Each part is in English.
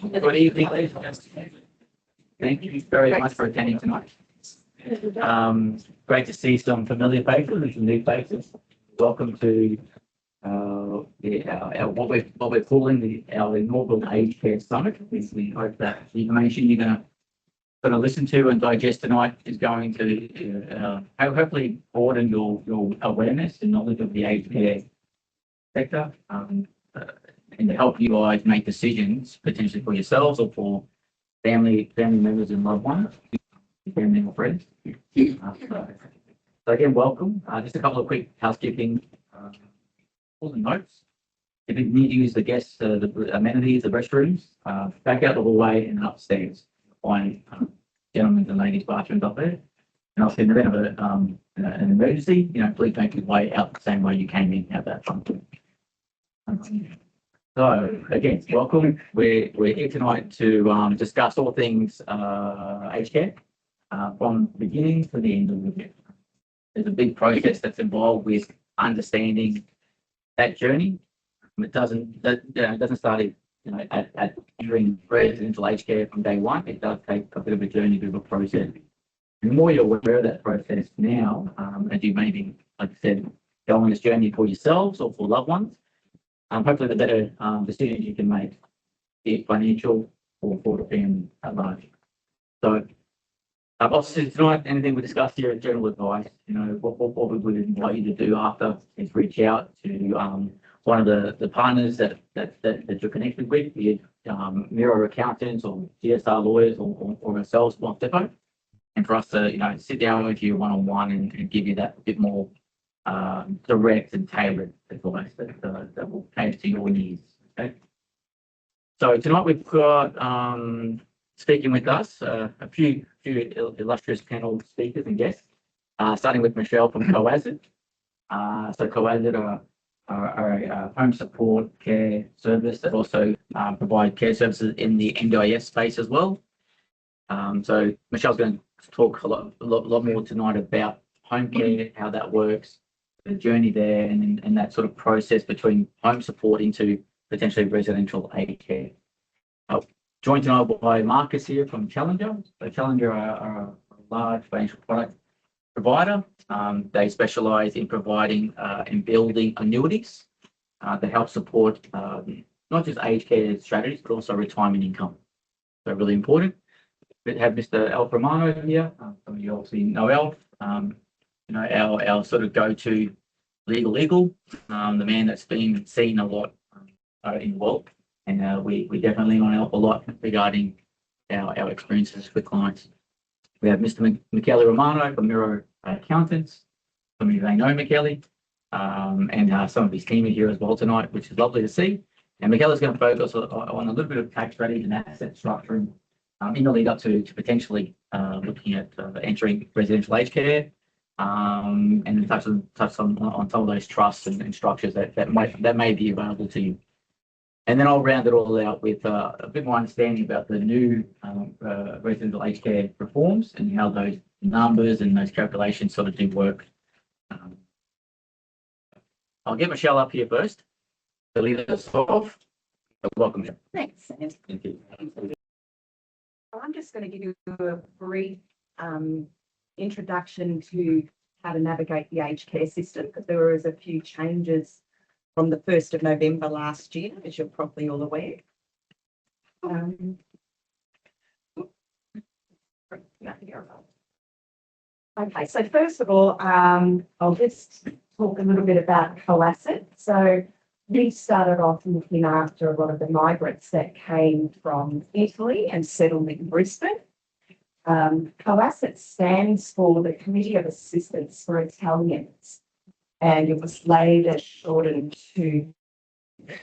Good evening, ladies and gentlemen. Thank you very much for attending tonight. Great to see some familiar faces and some new faces. Welcome to what we're calling our inaugural Aged Care Summit. We hope that the information you're going to listen to and digest tonight is going to hopefully broaden your awareness and knowledge of the aged care sector. And to help you guys make decisions potentially for yourselves or for family members and loved ones, family or friends. So again, welcome. Just a couple of quick housekeeping notes. If you need to use the amenities, the restrooms, back out the hallway and upstairs. Find gentlemen's and ladies' bathrooms up there. And also in the event of an emergency, please make your way out the same way you came in out that front door. So again, welcome. We're here tonight to discuss all things aged care from the beginning to the end of the year. There's a big process that's involved with understanding that journey. It doesn't start at entering residential aged care from day one. It does take a bit of a journey, a bit of a process. And the more you're aware of that process now, as you maybe, like I said, go on this journey for yourselves or for loved ones, hopefully the better decisions you can make, be it financial or for the family at large. So, obviously tonight, anything we discuss here is general advice. What we would invite you to do after is reach out to one of the partners that you're connected with, be it Mirror accountants or GSR lawyers or ourselves, Block Depot, and for us to sit down with you one-on-one and give you that bit more direct and tailored advice that will cater to your needs. Okay. So tonight we've got speaking with us a few illustrious panel speakers and guests, starting with Michelle from Co.As.It. So Co.As.It are a home support care service that also provide care services in the NDIS space as well. So Michelle's going to talk a lot more tonight about home care, how that works, the journey there, and that sort of process between home support into potentially residential aged care. Joined tonight by Marcus here from Challenger. So Challenger are a large financial product provider. They specialise in providing and building annuities that help support not just aged care strategies, but also retirement income. So really important. We have Mr. Alf Romano here. Some of you obviously know Alf. Our sort of go-to legal, the man that's been seen a lot in the world, and we definitely want to help a lot regarding our experiences with clients. We have Mr. Michele Romano from Mirror Accountants. Some of you may know Michele, and some of his team are here as well tonight, which is lovely to see. And Michele is going to focus on a little bit of tax strategy and asset structuring in the lead up to potentially looking at entering residential aged care. And touch on some of those trusts and structures that may be available to you. And then I'll round it all out with a bit more understanding about the new residential aged care reforms and how those numbers and those calculations sort of do work. I'll get Michelle up here first to lead us off. Welcome, Michelle. Thanks. Thank you. I'm just going to give you a brief introduction to how to navigate the aged care system, because there was a few changes from the 1st of November last year, as you're probably all aware. Okay, so first of all, I'll just talk a little bit about Co.As.It. So we started off looking after a lot of the migrants that came from Italy and settled in Brisbane. Co.As.It stands for the Committee of Assistance for Italians, and it was later shortened to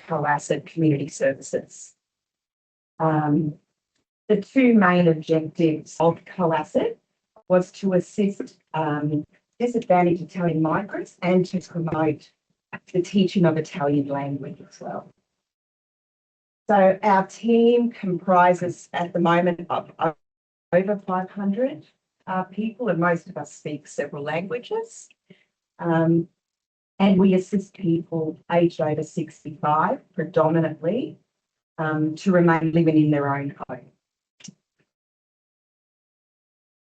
Co.As.It Community Services. The two main objectives of Co.As.It was to assist disadvantaged Italian migrants and to promote the teaching of Italian language as well. So our team comprises at the moment of over 500 people, and most of us speak several languages. And we assist people aged over 65 predominantly to remain living in their own home.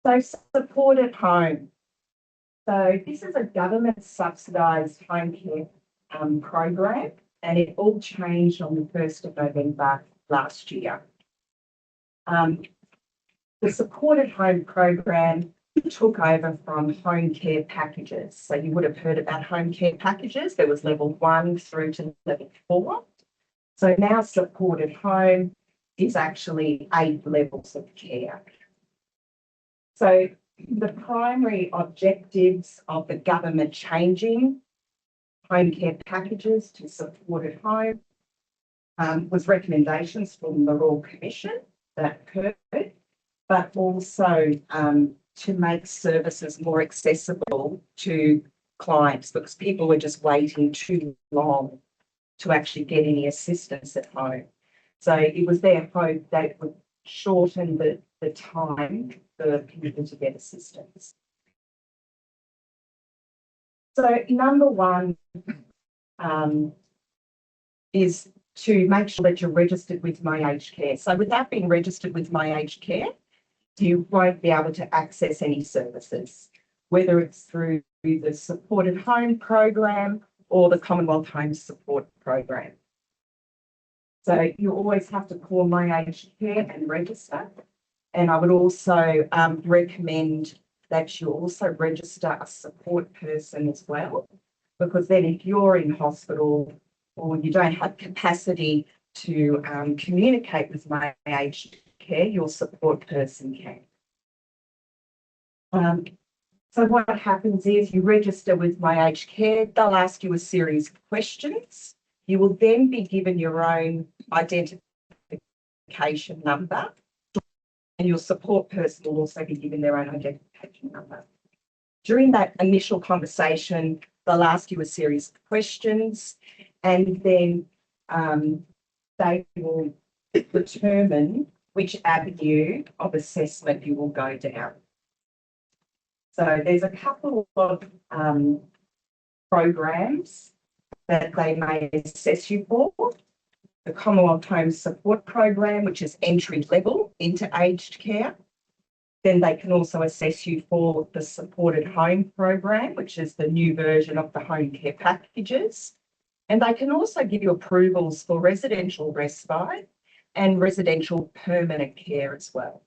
So supported home. So this is a government subsidised home care program, and it all changed on the 1st of November last year. The supported home program took over from home care packages. So you would have heard about home care packages. There was level 1 through to level 4. So now supported home is actually 8 levels of care. So the primary objectives of the government changing home care packages to supported home was recommendations from the Royal Commission that occurred, but also to make services more accessible to clients, because people were just waiting too long to actually get any assistance at home. So it was their hope that it would shorten the time for people to get assistance. So number one is to make sure that you're registered with My Aged Care. So without being registered with My Aged Care, you won't be able to access any services, whether it's through the supported home program or the Commonwealth Home Support Program. So you always have to call My Aged Care and register. And I would also recommend that you also register a support person as well, because then if you're in hospital or you don't have capacity to communicate with My Aged Care, your support person can. So what happens is you register with My Aged Care, they'll ask you a series of questions. You will then be given your own identification number, and your support person will also be given their own identification number. During that initial conversation, they'll ask you a series of questions, and then they will determine which avenue of assessment you will go down. So there's a couple of programs that they may assess you for. The Commonwealth Home Support Program, which is entry level into aged care. Then they can also assess you for the Supported Home Program, which is the new version of the home care packages. And they can also give you approvals for residential respite and residential permanent care as well.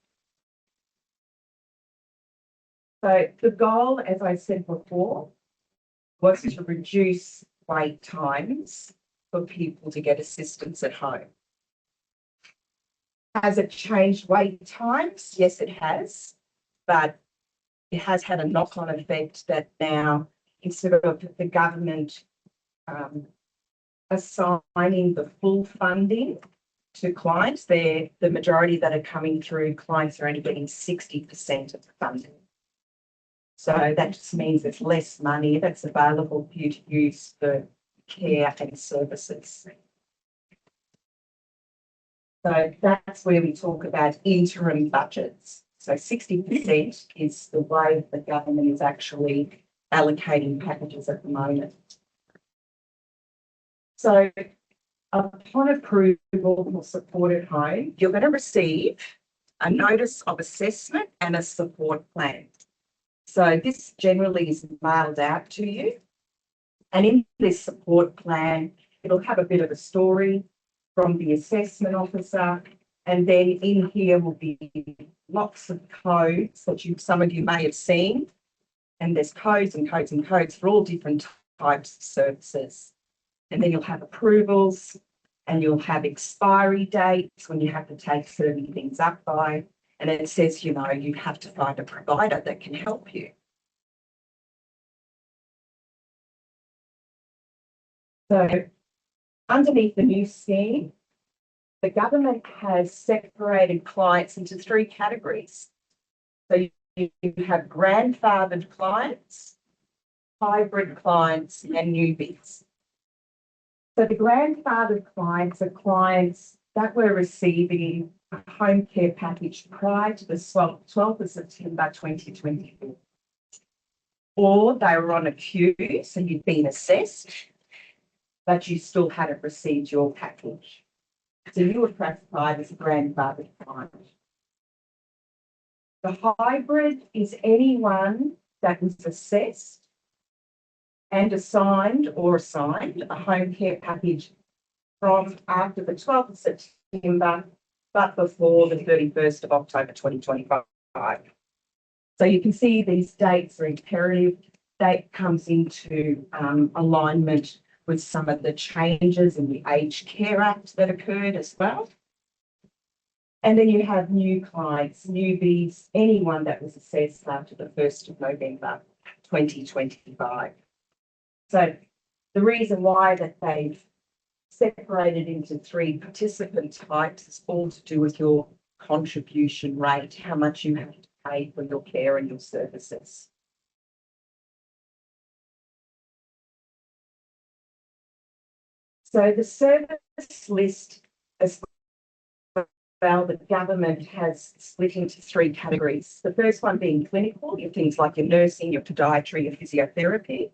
So the goal, as I said before, was to reduce wait times for people to get assistance at home. Has it changed wait times? Yes, it has, but it has had a knock-on effect that now, instead of the government assigning the full funding to clients, the majority that are coming through, clients are only getting 60% of the funding. So that just means there's less money that's available for you to use for care and services. So that's where we talk about interim budgets. So 60% is the way the government is actually allocating packages at the moment. So upon approval for supported home, you're going to receive a notice of assessment and a support plan. So this generally is mailed out to you. And in this support plan, it'll have a bit of a story from the assessment officer. And then in here will be lots of codes that some of you may have seen. And there's codes and codes and codes for all different types of services. And then you'll have approvals and you'll have expiry dates when you have to take certain things up by. And it says, you know, you have to find a provider that can help you. So underneath the new scheme, the government has separated clients into 3 categories. So you have grandfathered clients, hybrid clients, and newbies. So the grandfathered clients are clients that were receiving a home care package prior to the 12th of September 2024. Or they were on a queue, so you'd been assessed, but you still hadn't received your package. So you were classified as a grandfathered client. The hybrid is anyone that was assessed and assigned a home care package from after the 12th of September, but before the 31st of October 2025. So you can see these dates are imperative. Date comes into alignment with some of the changes in the Aged Care Act that occurred as well. And then you have new clients, newbies, anyone that was assessed after the 1st of November 2025. So the reason why that they've separated into 3 participant types is all to do with your contribution rate, how much you have to pay for your care and your services. So the service list as well, the government has split into 3 categories. The first one being clinical, your things like your nursing, your podiatry, your physiotherapy.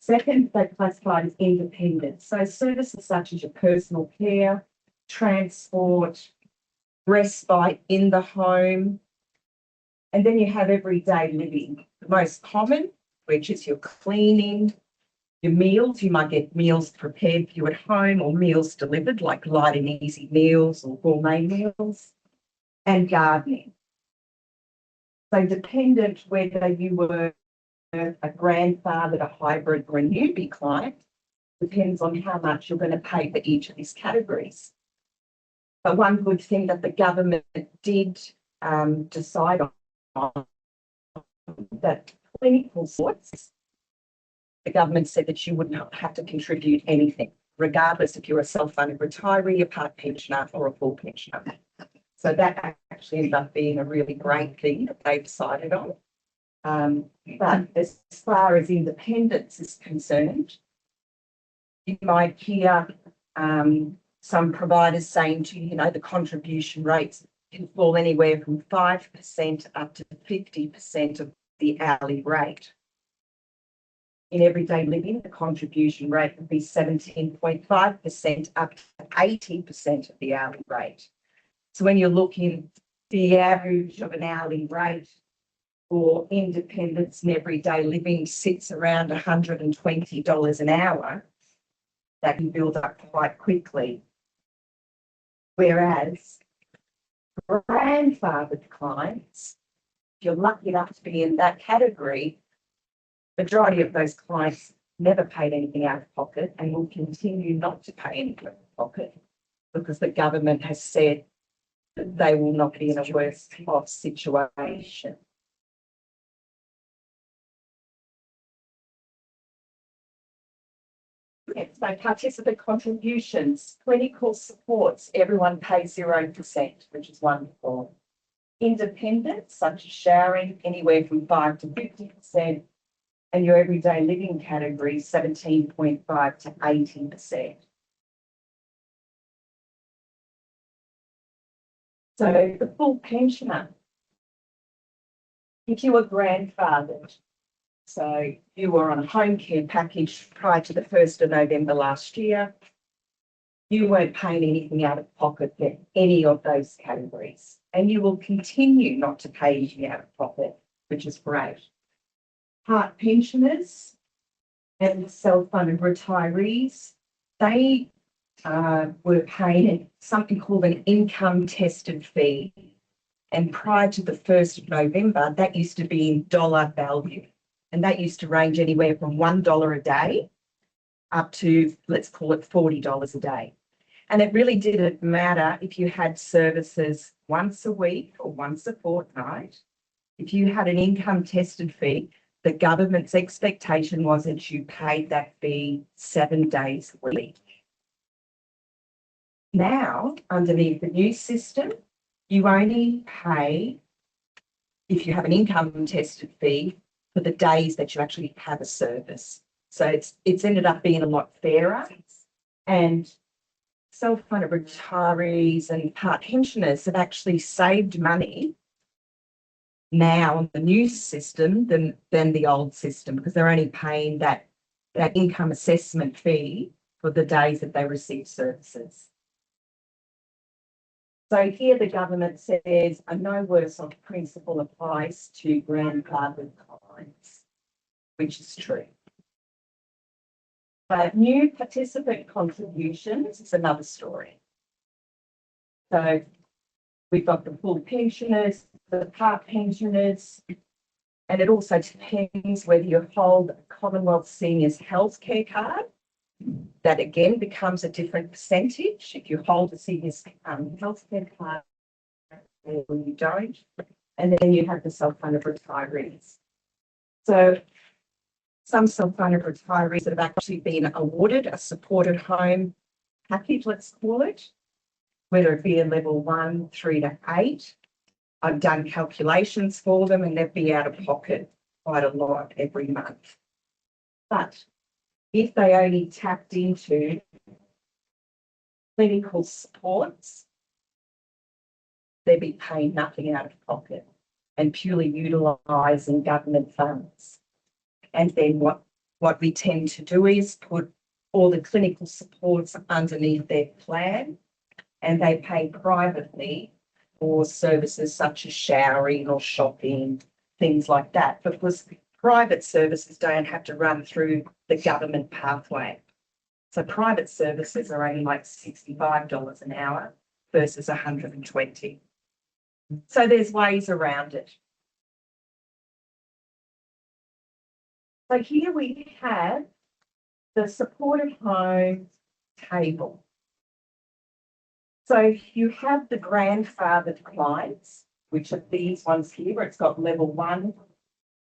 Second, they've classified as independent. So services such as your personal care, transport, respite in the home. And then you have everyday living. The most common, which is your cleaning, your meals. You might get meals prepared for you at home or meals delivered, like light and easy meals or gourmet meals, and gardening. So dependent whether you were a grandfather, a hybrid, or a newbie client, depends on how much you're going to pay for each of these categories. But one good thing that the government did decide on, that clinical sorts, the government said that you would not have to contribute anything, regardless if you're a self-funded retiree, a part pensioner, or a full pensioner. So that actually ended up being a really great thing that they decided on. But as far as independence is concerned, you might hear some providers saying to you, the contribution rates can fall anywhere from 5% up to 50% of the hourly rate. In everyday living, the contribution rate would be 17.5% up to 80% of the hourly rate. So when you're looking, the average of an hourly rate for independence and everyday living sits around $120 an hour. That can build up quite quickly. Whereas grandfathered clients, if you're lucky enough to be in that category, majority of those clients never paid anything out of pocket and will continue not to pay anything out of pocket because the government has said that they will not be in a worse off situation. So participant contributions, clinical supports, everyone pays 0%, which is wonderful. Independence, such as showering, anywhere from 5 to 50%, and your everyday living category, 17.5 to 18%. So the full pensioner, if you were grandfathered, so you were on a home care package prior to the 1st of November last year, you weren't paying anything out of pocket for any of those categories, and you will continue not to pay anything out of pocket, which is great. Part pensioners and self-funded retirees, they were paying something called an income tested fee. And prior to the 1st of November, that used to be in dollar value. And that used to range anywhere from $1 a day up to, let's call it $40 a day. And it really didn't matter if you had services once a week or once a fortnight. If you had an income tested fee, the government's expectation was that you paid that fee 7 days a week. Now, underneath the new system, you only pay, if you have an income tested fee, for the days that you actually have a service. So it's ended up being a lot fairer, and self-funded retirees and part pensioners have actually saved money now on the new system than the old system, because they're only paying that income assessment fee for the days that they receive services. So here the government says a no worse off principle applies to grandfathered clients, which is true. But new participant contributions is another story. So we've got the full pensioners, the part pensioners, and it also depends whether you hold a Commonwealth Seniors Healthcare card. That again becomes a different percentage if you hold a seniors healthcare card or you don't. And then you have the self-funded retirees. So some self-funded retirees that have actually been awarded a supported home package, let's call it, whether it be a level 1, 3 to 8. I've done calculations for them and they'd be out of pocket quite a lot every month. But if they only tapped into clinical supports, they'd be paying nothing out of pocket and purely utilising government funds. And then what we tend to do is put all the clinical supports underneath their plan and they pay privately for services such as showering or shopping, things like that, because private services don't have to run through the government pathway. So private services are only like $65 an hour versus $120. So there's ways around it. So here we have the supported home table. So you have the grandfathered clients, which are these ones here, where it's got level 1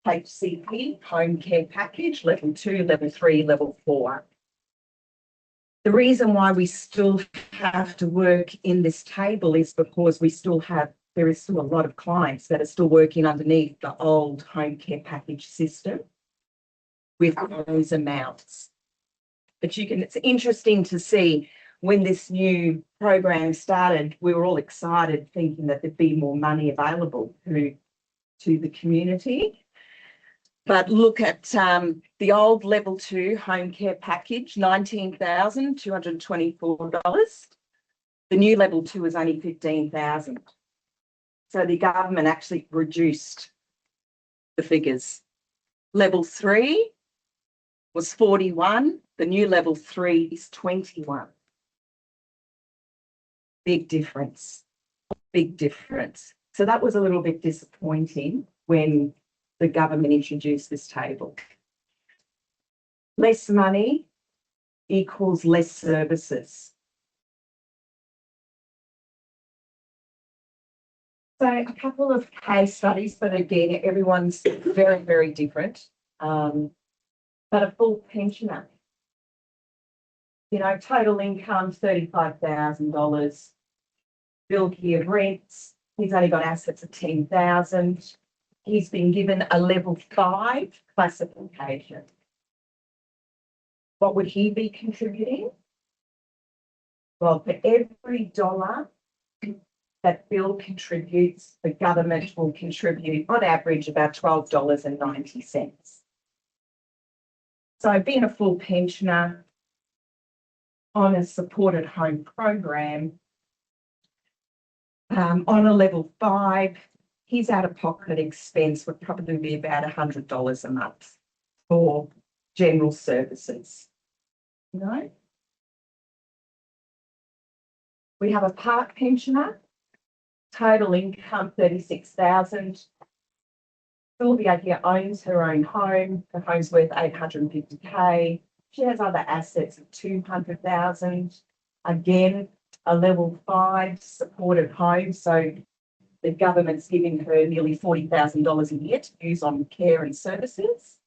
HCP, home care package, level 2, level 3, level 4. The reason why we still have to work in this table is because there is still a lot of clients that are still working underneath the old home care package system with those amounts. But it's interesting to see when this new program started, we were all excited thinking that there'd be more money available to the community. But look at the old level 2 home care package, $19,224. The new level 2 is only $15,000. So the government actually reduced the figures. Level 3 was 41. The new level 3 is 21. Big difference. Big difference. So that was a little bit disappointing when the government introduced this table. Less money equals less services. So a couple of case studies, but again, everyone's very, very different. But a full pensioner, total income $35,000. Bill here of rents, he's only got assets of $10,000. He's been given a level 5 classification. What would he be contributing? Well, for every dollar that Bill contributes, the government will contribute on average about $12.90. So being a full pensioner on a supported home program, on a level 5, his out-of-pocket expense would probably be about $100 a month for general services. We have a part pensioner, total income $36,000. Sylvia here owns her own home. Her home's worth $850K. She has other assets of $200,000. Again, a level 5 supported home. So the government's giving her nearly $40,000 a year to use on care and services.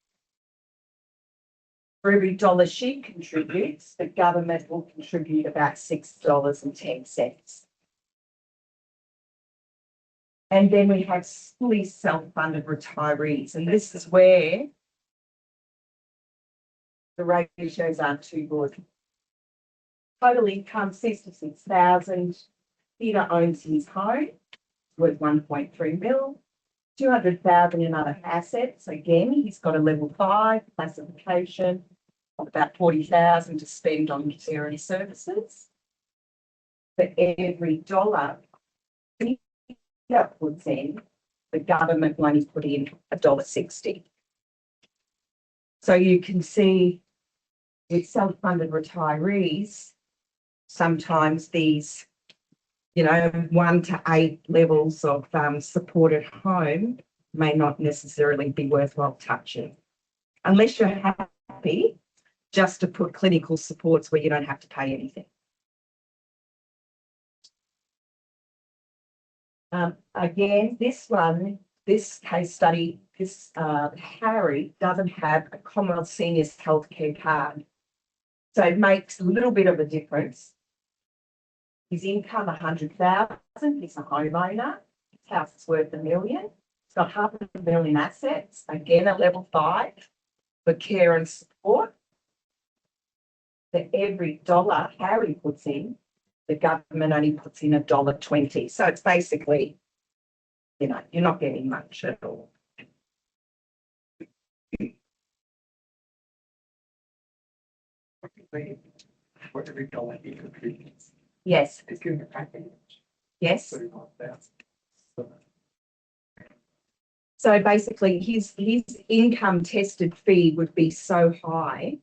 For every dollar she contributes, the government will contribute about $6.10. And then we have fully self-funded retirees. And this is where the ratios aren't too good. Total income $66,000. Peter owns his home, worth 1.3 mil. 200,000 in other assets. Again, he's got a level 5 classification of about 40,000 to spend on care and services. For every dollar puts in, the government will only put in $1.60. So you can see with self-funded retirees, sometimes these, 1 to 8 levels of support at home may not necessarily be worthwhile touching, unless you're happy just to put clinical supports where you don't have to pay anything. Again, this case study, Harry doesn't have a Commonwealth Seniors Healthcare card. So it makes a little bit of a difference. His income, 100,000, he's a homeowner. His house is worth $1 million. He's got $500,000 assets, again, at level 5 for care and support. For every dollar Harry puts in, the government only puts in $1.20. So it's basically, you're not getting much at all. For every dollar he contributes, Yes, it's giving a package. yes. 31,000. So basically his income tested fee would be so high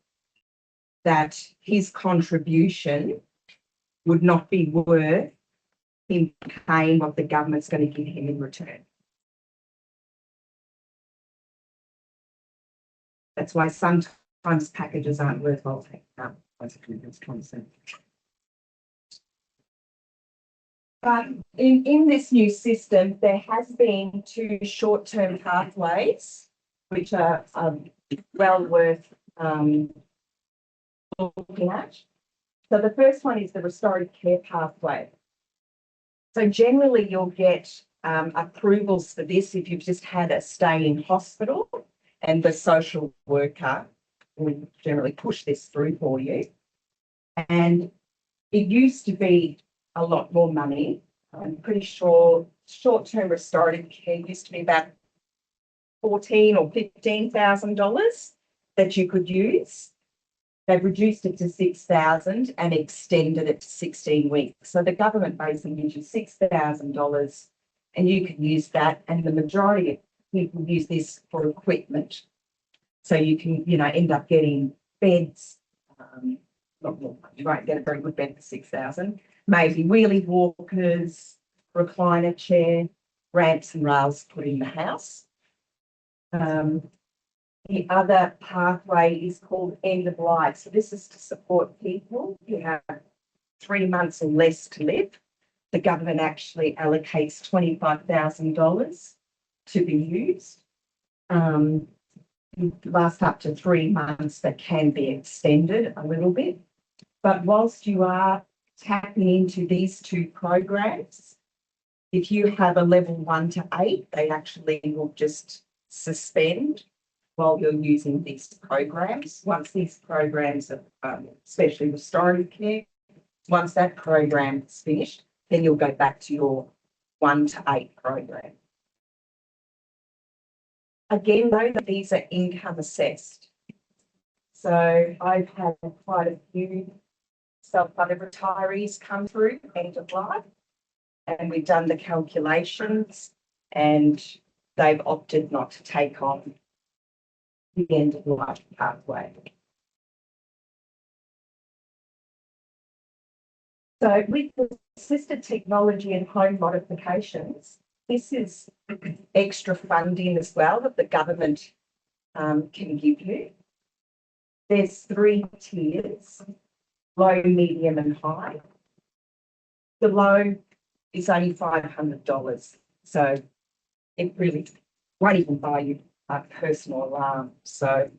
that his contribution would not be worth him paying what the government's going to give him in return. That's why sometimes packages aren't worthwhile taking up. Basically, it's 20 cents. But in this new system, there has been 2 short-term pathways, which are well worth looking at. So the first one is the restorative care pathway. So generally you'll get approvals for this if you've just had a stay in hospital, and the social worker will generally push this through for you. And it used to be a lot more money. I'm pretty sure short-term restorative care used to be about $14,000 or $15,000 that you could use. They've reduced it to $6,000 and extended it to 16 weeks. So the government basically gives you $6,000 and you can use that. And the majority of people use this for equipment. So you can, end up getting beds. You won't get a very good bed for $6,000. Maybe wheelie walkers, recliner chair, ramps and rails put in the house. The other pathway is called end of life. So this is to support people who have 3 months or less to live. The government actually allocates $25,000 to be used. Last up to 3 months, that can be extended a little bit. But whilst you are tapping into these 2 programs, if you have a level 1 to 8, they actually will just suspend while you're using these programs. Once these programs are, especially restorative care, once that program is finished, then you'll go back to your 1 to 8 program. Again, though, these are income assessed. So I've had quite a few self-funded retirees come through end of life, and we've done the calculations and they've opted not to take on the end of life pathway. So with the assisted technology and home modifications, this is extra funding as well that the government can give you. There's 3 tiers: low, medium and high. The low is only $500. So it really won't even buy you a personal alarm. So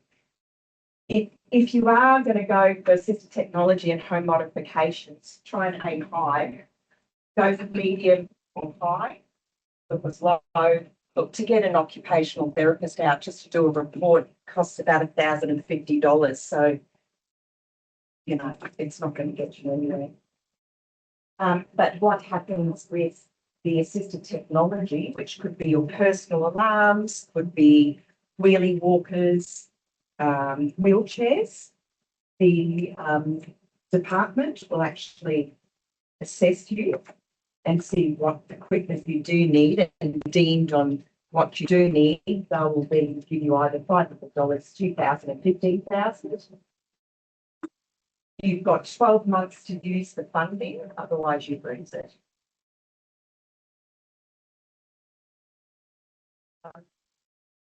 if you are going to go for assisted technology and home modifications, try and aim high. Go for medium or high. Because low, look, to get an occupational therapist out just to do a report costs about $1,050. So, it's not going to get you anywhere. But what happens with the assisted technology, which could be your personal alarms, could be wheelie walkers, wheelchairs, the department will actually assess you and see what equipment you do need, and deemed on what you do need, they will then give you either $500, $2,000 and $15,000. You've got 12 months to use the funding, otherwise you lose it.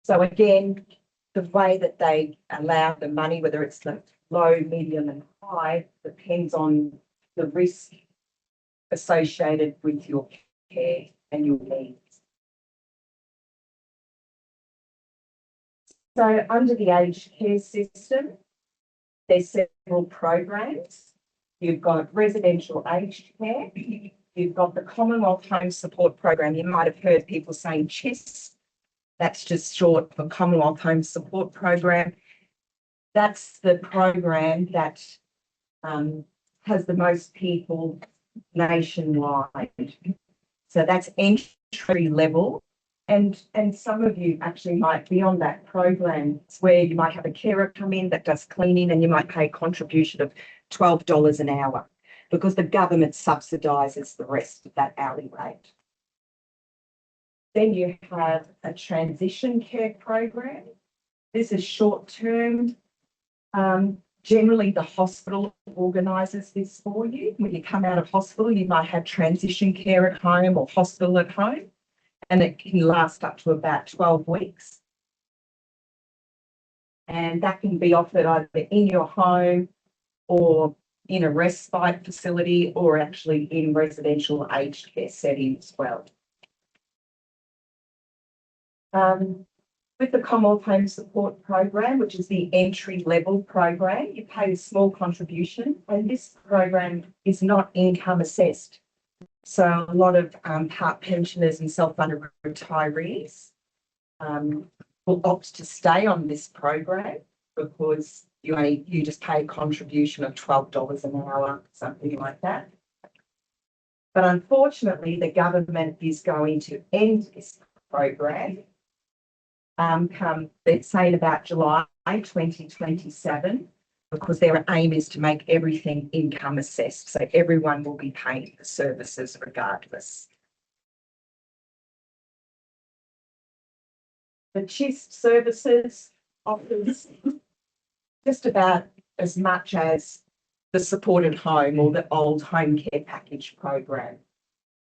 So again, the way that they allow the money, whether it's the low, medium and high, depends on the risk associated with your care and your needs. So under the aged care system, there's several programs. You've got residential aged care. You've got the Commonwealth Home Support Program. You might have heard people saying CHIS. That's just short for Commonwealth Home Support Program. That's the program that has the most people nationwide. So that's entry level. And some of you actually might be on that program. It's where you might have a carer come in that does cleaning, and you might pay a contribution of $12 an hour because the government subsidises the rest of that hourly rate. Then you have a transition care program. This is short term. Generally, the hospital organises this for you. When you come out of hospital, you might have transition care at home or hospital at home, and it can last up to about 12 weeks. And that can be offered either in your home or in a respite facility, or actually in residential aged care settings as well. With the Commonwealth Home Support Program, which is the entry level program, you pay a small contribution, and this program is not income assessed. So a lot of part pensioners and self-funded retirees will opt to stay on this program because you just pay a contribution of $12 an hour, something like that. But unfortunately, the government is going to end this program they're saying about July 2027, because their aim is to make everything income assessed. So everyone will be paying the services regardless. The CHIS services offers just about as much as the supported home or the old home care package program.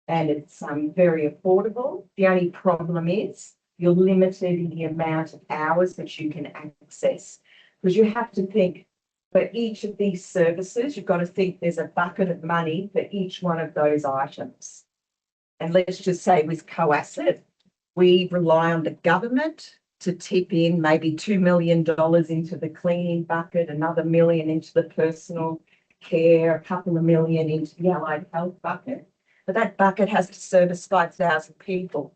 And it's very affordable. The only problem is you're limited in the amount of hours that you can access, because you have to think for each of these services, you've got to think there's a bucket of money for each one of those items. And let's just say with Co.As.It, we rely on the government to tip in maybe $2 million into the cleaning bucket, another $1 million into the personal care, a couple of million into the allied health bucket. But that bucket has to service 5,000 people.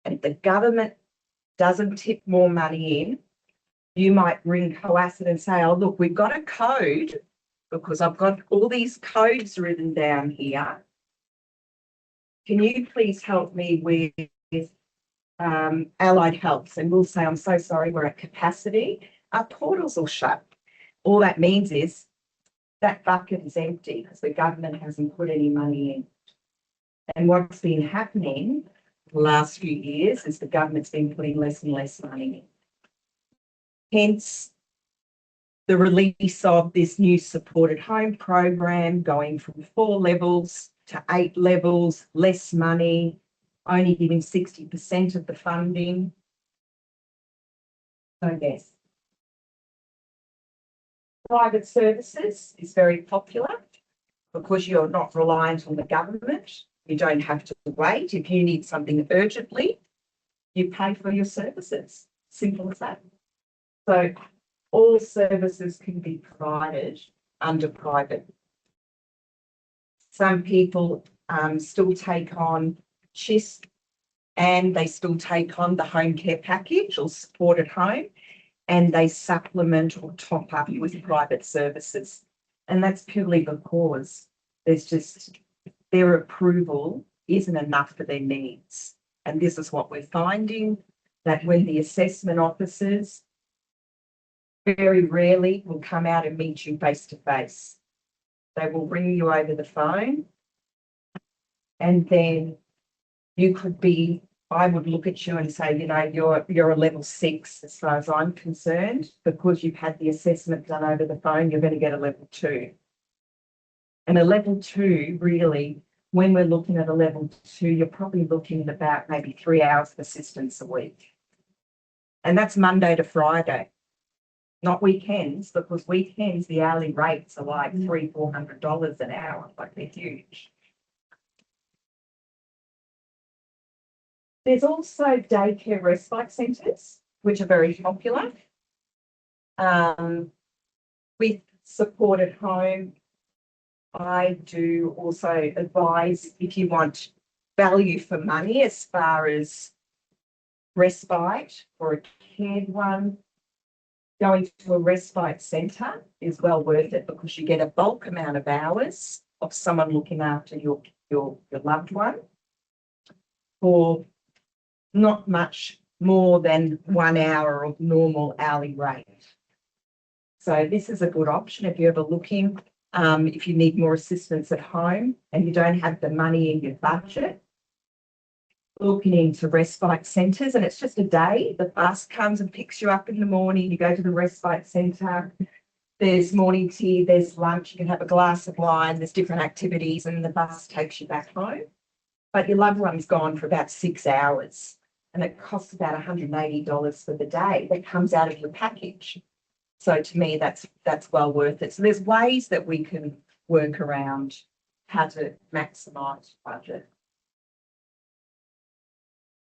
And if the government doesn't tip more money in, you might ring Co.As.It and say, oh, look, we've got a code because I've got all these codes written down here. Can you please help me with allied health? And we'll say, I'm so sorry, we're at capacity. Our portals will shut. All that means is that bucket is empty because the government hasn't put any money in. And what's been happening the last few years is the government's been putting less and less money in. Hence, the release of this new supported home program going from 4 levels to 8 levels, less money, only giving 60% of the funding. So yes. Private services is very popular because you're not reliant on the government. You don't have to wait. If you need something urgently, you pay for your services. Simple as that. So all services can be provided under private. Some people still take on CHIS, and they still take on the home care package or supported home, and they supplement or top up with private services. And that's purely because there's just their approval isn't enough for their needs. And this is what we're finding, that when the assessment officers very rarely will come out and meet you face to face. They will ring you over the phone And then you could be, I would look at you and say, you know, you're a level 6 as far as I'm concerned, because you've had the assessment done over the phone, you're going to get a level 2. And a level 2, really, when we're looking at a level 2, you're probably looking at about maybe 3 hours of assistance a week. And that's Monday to Friday, not weekends, because weekends, the hourly rates are like $300-400 an hour, like they're huge. There's also daycare respite centres, which are very popular. With support at home, I do also advise if you want value for money as far as respite or a cared one, going to a respite centre is well worth it, because you get a bulk amount of hours of someone looking after your loved one for not much more than 1 hour of normal hourly rate. So this is a good option if you're ever looking, if you need more assistance at home and you don't have the money in your budget, looking into respite centres. And it's just a day. The bus comes and picks you up in the morning. You go to the respite centre. There's morning tea, there's lunch. You can have a glass of wine. There's different activities, and the bus takes you back home. But your loved one's gone for about 6 hours, and it costs about $180 for the day. That comes out of your package. So to me, that's well worth it. So there's ways that we can work around how to maximise budget.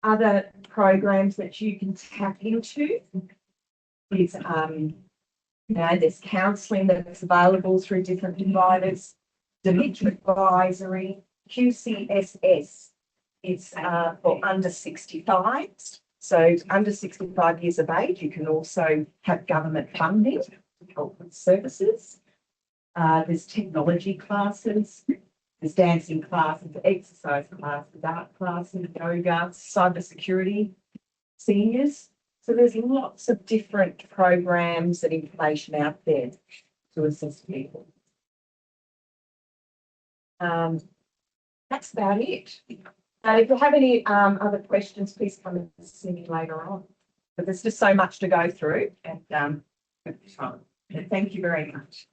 Other programs that you can tap into is, there's counselling that's available through different providers, dementia advisory, QCSS. It's for under 65s. So under 65 years of age, you can also have government funding to help with services. There's technology classes. There's dancing classes, exercise classes, art classes, yoga, cybersecurity, seniors. So there's lots of different programs and information out there to assist people. That's about it. If you have any other questions, please come and see me later on. But there's just so much to go through, and thank you very much.